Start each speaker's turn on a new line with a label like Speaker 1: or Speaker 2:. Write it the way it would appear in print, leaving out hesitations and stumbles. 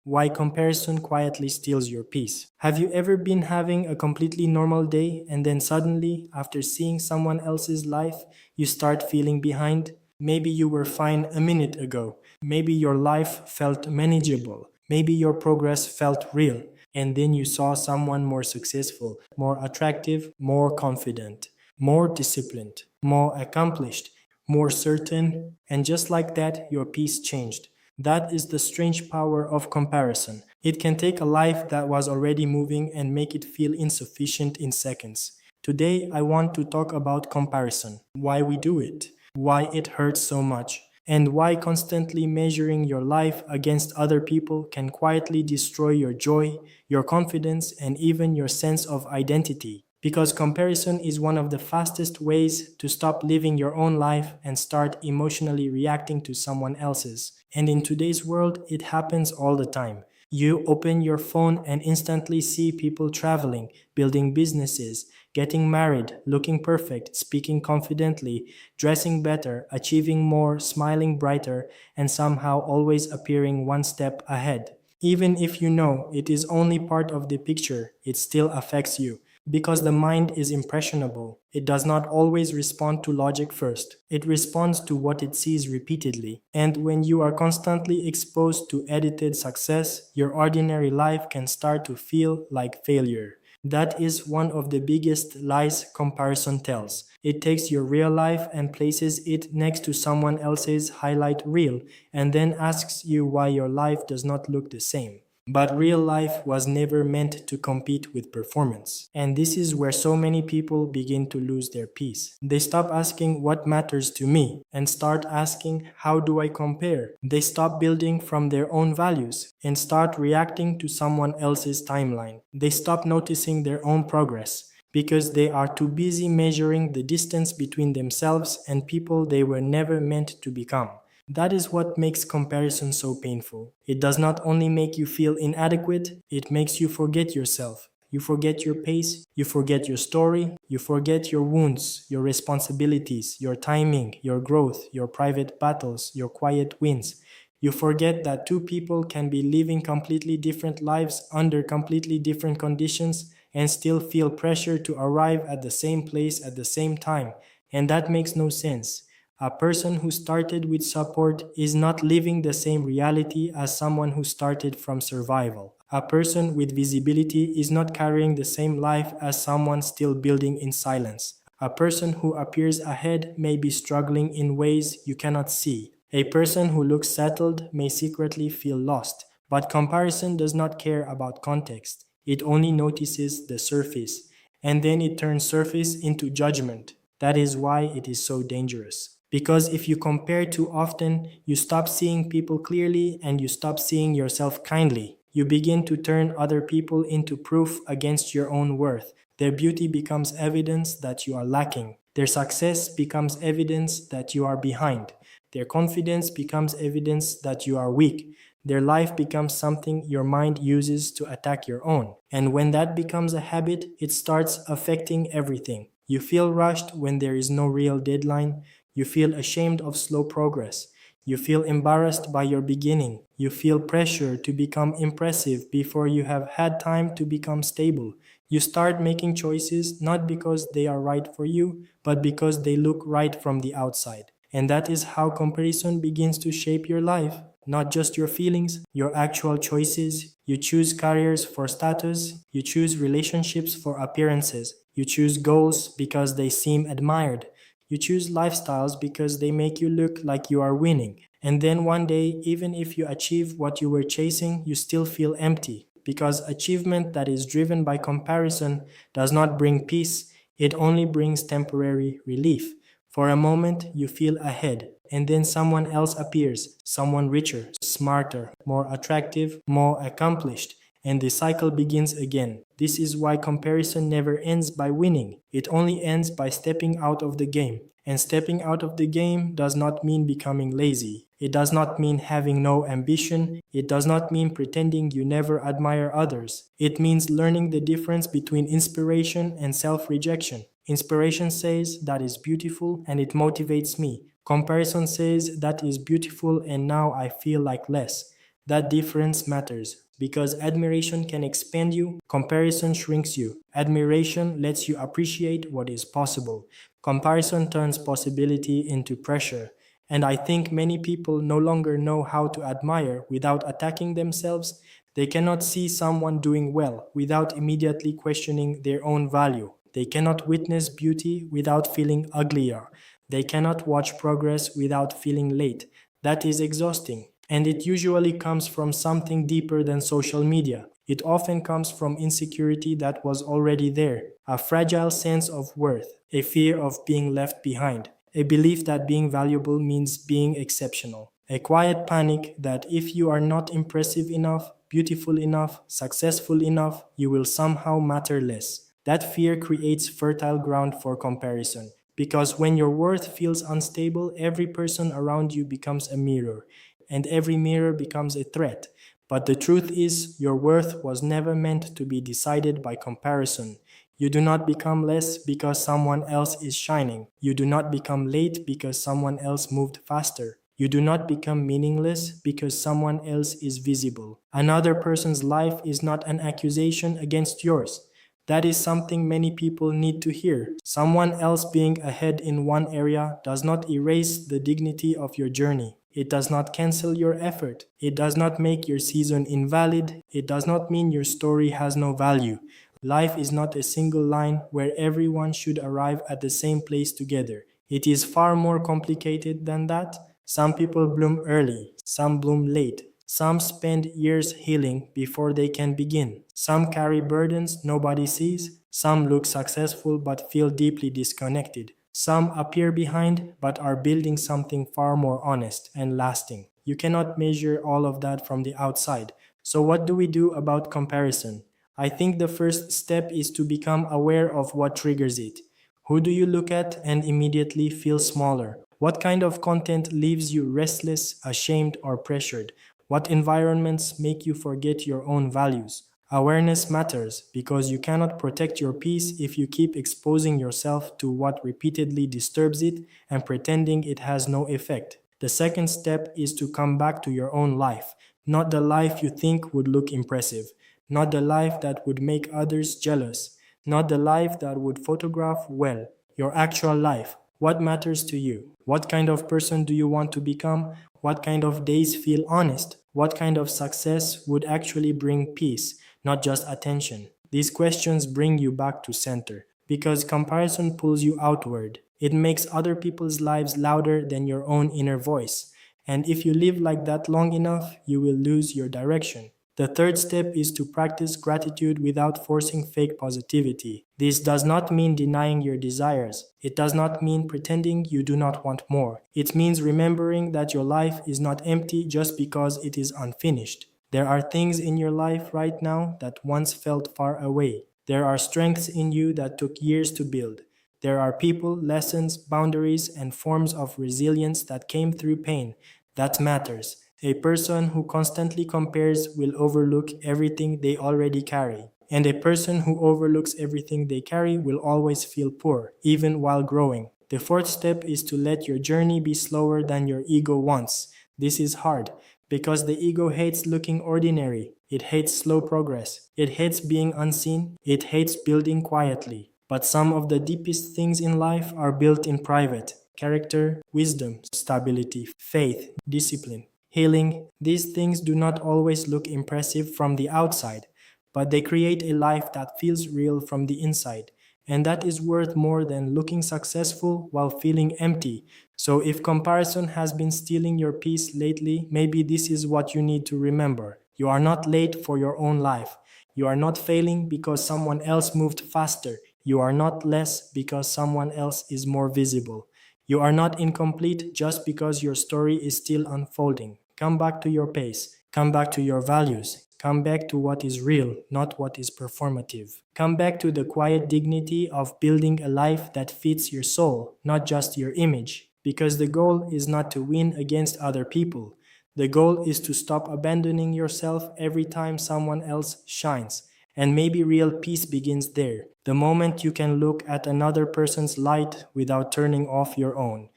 Speaker 1: Why comparison quietly steals your peace. Have you ever been having a completely normal day and then suddenly, after seeing someone else's life, you start feeling behind? Maybe you were fine a minute ago. Maybe your life felt manageable. Maybe your progress felt real. And then you saw someone more successful, more attractive, more confident, more disciplined, more accomplished, more certain, and just like that, your peace changed. That is the strange power of comparison. It can take a life that was already moving and make it feel insufficient in seconds. Today, I want to talk about comparison, why we do it, why it hurts so much, and why constantly measuring your life against other people can quietly destroy your joy, your confidence, and even your sense of identity. Because comparison is one of the fastest ways to stop living your own life and start emotionally reacting to someone else's. And in today's world, it happens all the time. You open your phone and instantly see people traveling, building businesses, getting married, looking perfect, speaking confidently, dressing better, achieving more, smiling brighter, and somehow always appearing one step ahead. Even if you know it is only part of the picture, it still affects you. Because the mind is impressionable, it does not always respond to logic first. It responds to what it sees repeatedly. And when you are constantly exposed to edited success, your ordinary life can start to feel like failure. That is one of the biggest lies comparison tells. It takes your real life and places it next to someone else's highlight reel, and then asks you why your life does not look the same. But real life was never meant to compete with performance. And this is where so many people begin to lose their peace. They stop asking what matters to me and start asking how do I compare? They stop building from their own values and start reacting to someone else's timeline. They stop noticing their own progress because they are too busy measuring the distance between themselves and people they were never meant to become. That is what makes comparison so painful. It does not only make you feel inadequate, it makes you forget yourself. You forget your pace, you forget your story, you forget your wounds, your responsibilities, your timing, your growth, your private battles, your quiet wins. You forget that two people can be living completely different lives under completely different conditions and still feel pressure to arrive at the same place at the same time. And that makes no sense. A person who started with support is not living the same reality as someone who started from survival. A person with visibility is not carrying the same life as someone still building in silence. A person who appears ahead may be struggling in ways you cannot see. A person who looks settled may secretly feel lost. But comparison does not care about context. It only notices the surface. And then it turns surface into judgment. That is why it is so dangerous. Because if you compare too often, you stop seeing people clearly and you stop seeing yourself kindly. You begin to turn other people into proof against your own worth. Their beauty becomes evidence that you are lacking. Their success becomes evidence that you are behind. Their confidence becomes evidence that you are weak. Their life becomes something your mind uses to attack your own. And when that becomes a habit, it starts affecting everything. You feel rushed when there is no real deadline. You feel ashamed of slow progress. You feel embarrassed by your beginning. You feel pressure to become impressive before you have had time to become stable. You start making choices not because they are right for you, but because they look right from the outside. And that is how comparison begins to shape your life. Not just your feelings, your actual choices. You choose careers for status. You choose relationships for appearances. You choose goals because they seem admired. You choose lifestyles because they make you look like you are winning. And then one day, even if you achieve what you were chasing, you still feel empty. Because achievement that is driven by comparison does not bring peace, it only brings temporary relief. For a moment, you feel ahead, and then someone else appears, someone richer, smarter, more attractive, more accomplished, and the cycle begins again. This is why comparison never ends by winning. It only ends by stepping out of the game. And stepping out of the game does not mean becoming lazy. It does not mean having no ambition. It does not mean pretending you never admire others. It means learning the difference between inspiration and self-rejection. Inspiration says that is beautiful and it motivates me. Comparison says that is beautiful and now I feel like less. That difference matters because admiration can expand you, comparison shrinks you. Admiration lets you appreciate what is possible. Comparison turns possibility into pressure. And I think many people no longer know how to admire without attacking themselves. They cannot see someone doing well without immediately questioning their own value. They cannot witness beauty without feeling uglier. They cannot watch progress without feeling late. That is exhausting. And it usually comes from something deeper than social media. It often comes from insecurity that was already there, a fragile sense of worth, a fear of being left behind, a belief that being valuable means being exceptional, a quiet panic that if you are not impressive enough, beautiful enough, successful enough, you will somehow matter less. That fear creates fertile ground for comparison. Because when your worth feels unstable, every person around you becomes a mirror, and every mirror becomes a threat. But the truth is, your worth was never meant to be decided by comparison. You do not become less because someone else is shining. You do not become late because someone else moved faster. You do not become meaningless because someone else is visible. Another person's life is not an accusation against yours. That is something many people need to hear. Someone else being ahead in one area does not erase the dignity of your journey. It does not cancel your effort. It does not make your season invalid. It does not mean your story has no value. Life is not a single line where everyone should arrive at the same place together. It is far more complicated than that. Some people bloom early, some bloom late. Some spend years healing before they can begin. Some carry burdens nobody sees. Some look successful but feel deeply disconnected. Some appear behind but are building something far more honest and lasting. You cannot measure all of that from the outside. So what do we do about comparison? I think the first step is to become aware of what triggers it. Who do you look at and immediately feel smaller? What kind of content leaves you restless, ashamed, or pressured? What environments make you forget your own values? Awareness matters because you cannot protect your peace if you keep exposing yourself to what repeatedly disturbs it and pretending it has no effect. The second step is to come back to your own life, not the life you think would look impressive, not the life that would make others jealous, not the life that would photograph well, your actual life. What matters to you? What kind of person do you want to become? What kind of days feel honest? What kind of success would actually bring peace, not just attention? These questions bring you back to center because comparison pulls you outward. It makes other people's lives louder than your own inner voice. And if you live like that long enough, you will lose your direction. The third step is to practice gratitude without forcing fake positivity. This does not mean denying your desires. It does not mean pretending you do not want more. It means remembering that your life is not empty just because it is unfinished. There are things in your life right now that once felt far away. There are strengths in you that took years to build. There are people, lessons, boundaries, and forms of resilience that came through pain. That matters. A person who constantly compares will overlook everything they already carry. And a person who overlooks everything they carry will always feel poor, even while growing. The fourth step is to let your journey be slower than your ego wants. This is hard, because the ego hates looking ordinary. It hates slow progress. It hates being unseen. It hates building quietly. But some of the deepest things in life are built in private. Character, wisdom, stability, faith, discipline. Healing, these things do not always look impressive from the outside, but they create a life that feels real from the inside. And that is worth more than looking successful while feeling empty. So if comparison has been stealing your peace lately, maybe this is what you need to remember. You are not late for your own life. You are not failing because someone else moved faster. You are not less because someone else is more visible. You are not incomplete just because your story is still unfolding. Come back to your pace. Come back to your values. Come back to what is real, not what is performative. Come back to the quiet dignity of building a life that fits your soul, not just your image. Because the goal is not to win against other people. The goal is to stop abandoning yourself every time someone else shines. And maybe real peace begins there, the moment you can look at another person's light without turning off your own.